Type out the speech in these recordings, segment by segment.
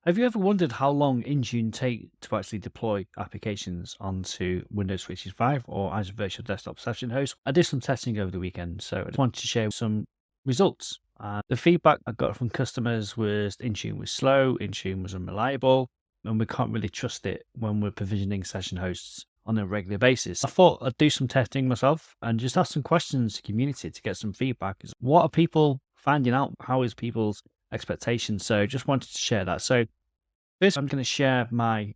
Have you ever wondered how long Intune take to actually deploy applications onto Windows 365 or Azure Virtual Desktop Session Host? I did some testing over the weekend, so I just wanted to share some results. The feedback I got from customers was Intune was slow, Intune was unreliable, and we can't really trust it when we're provisioning session hosts on a regular basis. I thought I'd do some testing myself and just ask some questions to the community to get some feedback. What are people finding out? How is people's expectations? So just wanted to share that. So first, I'm going to share my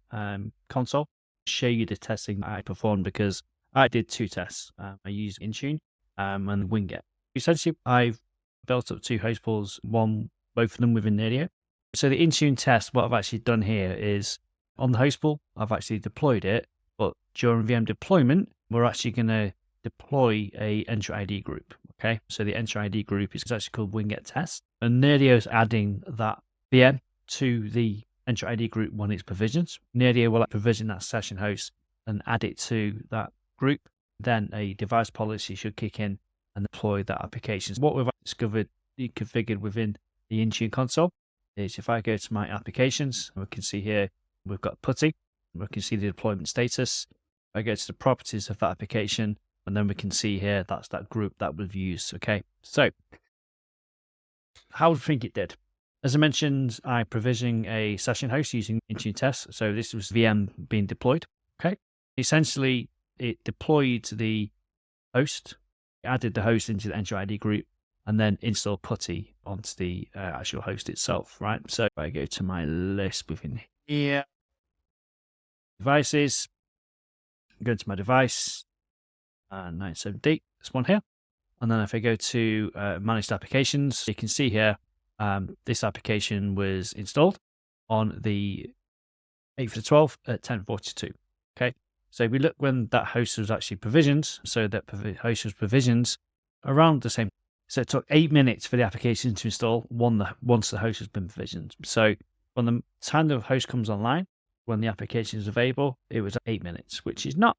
console, show you the testing that I performed because I did two tests. I used Intune and Winget. Essentially, I've built up two host pools, both of them within Nerdio. So the Intune test, what I've actually done here is on the host pool, I've actually deployed it, but during VM deployment, we're actually going to deploy a EntroID group. Okay, so the EntroID group is actually called Winget test, and Nerdio is adding that VM to the EntroID group when it's provisioned. Nerdio will provision that session host and add it to that group. Then a device policy should kick in and deploy that application. What we've discovered configured within the Intune console is if I go to my applications, we can see here we've got PuTTY, we can see the deployment status. I go to the properties of that application, and then we can see here that's that group that we've used. Okay, so how do you think it did? As I mentioned, I provisioned a session host using Intune test. So this was VM being deployed. Okay, essentially it deployed the host, added the host into the EntroID group, and then installed PuTTY onto the actual host itself, right? So if I go to my list within here, devices, go to my device, 970, this one here. And then if I go to managed applications, you can see here, this application was installed on the 8th of the 12th at 10:42. Okay, so we look when that host was actually provisioned. So that host was provisioned around the same. So it took 8 minutes for the application to install once the host has been provisioned. So when the time the host comes online, when the application is available, it was 8 minutes, which is not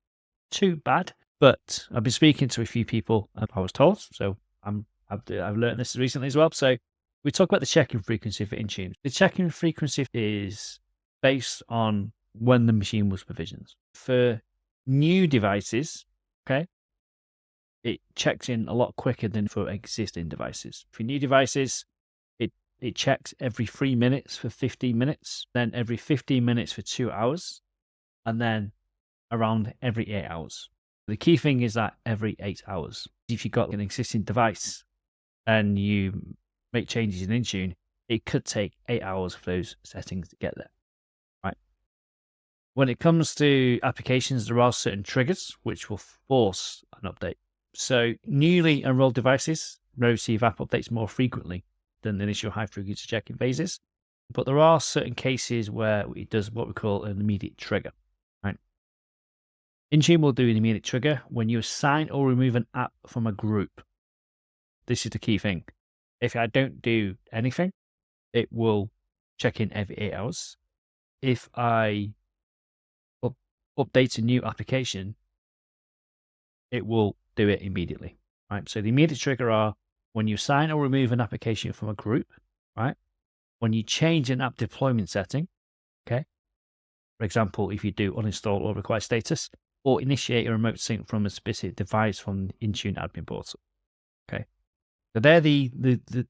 too bad. But I've been speaking to a few people, I was told. So I've learned this recently as well. So we talk about the check-in frequency for Intune. The check-in frequency is based on when the machine was provisioned. For new devices, okay, it checks in a lot quicker than for existing devices. For new devices, it checks every 3 minutes for 15 minutes, then every 15 minutes for 2 hours, and then around every 8 hours. The key thing is that every 8 hours. If you've got an existing device and you make changes in Intune, it could take 8 hours for those settings to get there, right? When it comes to applications, there are certain triggers which will force an update. So newly enrolled devices receive app updates more frequently than the initial high frequency check-in phases, but there are certain cases where it does what we call an immediate trigger, right? Intune will do an immediate trigger when you assign or remove an app from a group. This is the key thing. If I don't do anything, it will check in every 8 hours. If I update a new application, it will do it immediately, right? So the immediate trigger are when you assign or remove an application from a group, right? When you change an app deployment setting, okay? For example, if you do uninstall or require status, or initiate a remote sync from a specific device from the Intune admin portal, okay? So they're the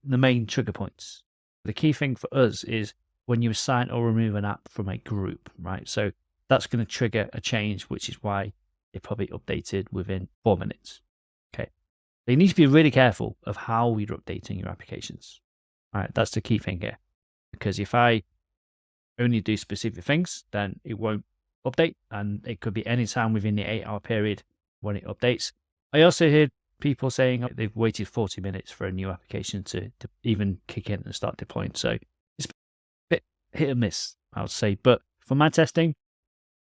main trigger points. The key thing for us is when you assign or remove an app from a group, right? So that's going to trigger a change, which is why it probably updated within 4 minutes, okay? So you need to be really careful of how you're updating your applications, all right? That's the key thing here, because if I only do specific things, then it won't update, and it could be any time within the 8-hour period when it updates. I also heard people saying they've waited 40 minutes for a new application to even kick in and start deploying. So it's a bit hit and miss, I would say. But for my testing,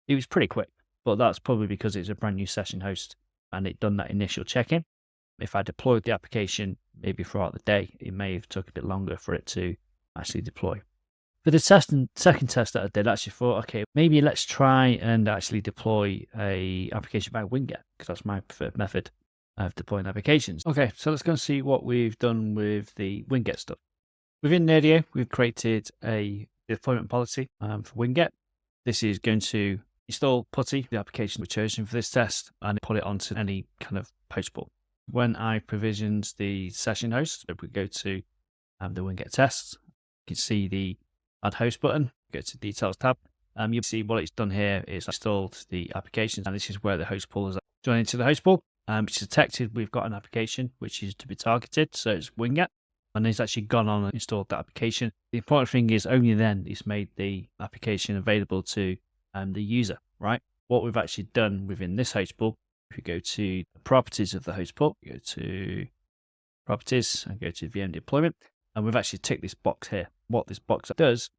it was pretty quick. But that's probably because it's a brand new session host and it done that initial check-in. If I deployed the application maybe throughout the day, it may have took a bit longer for it to actually deploy. For the second test that I did, I actually thought, okay, maybe let's try and actually deploy a application by Winget, because that's my preferred method of deploying applications. Okay, so let's go and see what we've done with the Winget stuff. Within Nerdio, we've created a the deployment policy for Winget. This is going to install PuTTY, the application we're choosing for this test, and put it onto any kind of host pool. When I provisioned the session host, if we go to the Winget tests, you can see the add host button, go to details tab. You'll see what it's done here is installed the applications, and this is where the host pool is joined into the host pool. It's detected we've got an application which is to be targeted, so it's Winget, and it's actually gone on and installed that application. The important thing is only then it's made the application available to the user, right? What we've actually done within this host pool, if you go to the properties of the host pool, go to properties and go to VM deployment, and we've actually ticked this box here. What this box does,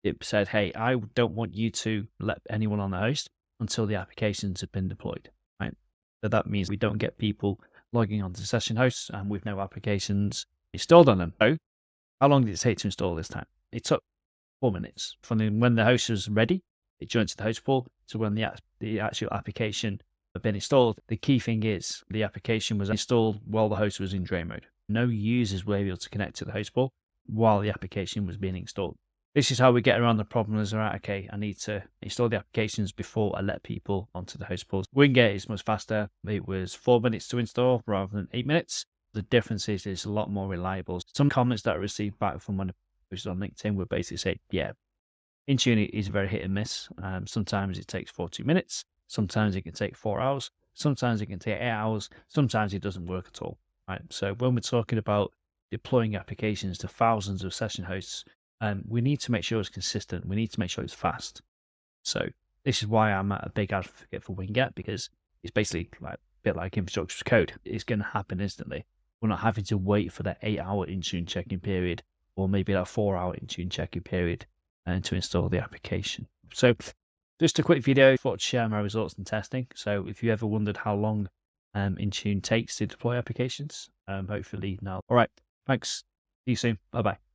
it said, hey, I don't want you to let anyone on the host until the applications have been deployed, right? So that means we don't get people logging onto session hosts and with no applications installed on them. So how long did it take to install this time? It took 4 minutes from when the host was ready, it joined to the host pool, to when the actual application had been installed. The key thing is the application was installed while the host was in drain mode. No users were able to connect to the host pool while the application was being installed. This is how we get around the problem is, right, okay, I need to install the applications before I let people onto the host pools. Winget is much faster. It was 4 minutes to install rather than 8 minutes. The difference is it's a lot more reliable. Some comments that I received back from when I posted on LinkedIn were basically saying, yeah, Intune is very hit and miss. Sometimes it takes 40 minutes. Sometimes it can take 4 hours. Sometimes it can take 8 hours. Sometimes it doesn't work at all. Right. So when we're talking about deploying applications to thousands of session hosts, we need to make sure it's consistent. We need to make sure it's fast. So this is why I'm a big advocate for Winget, because it's basically like a bit like infrastructure as code. It's going to happen instantly. We're not having to wait for that 8-hour Intune checking period, or maybe that 4-hour Intune checking period, and to install the application. So just a quick video, I thought to share my results and testing. So if you ever wondered how long Intune takes to deploy applications, hopefully now. All right, thanks. See you soon. Bye-bye.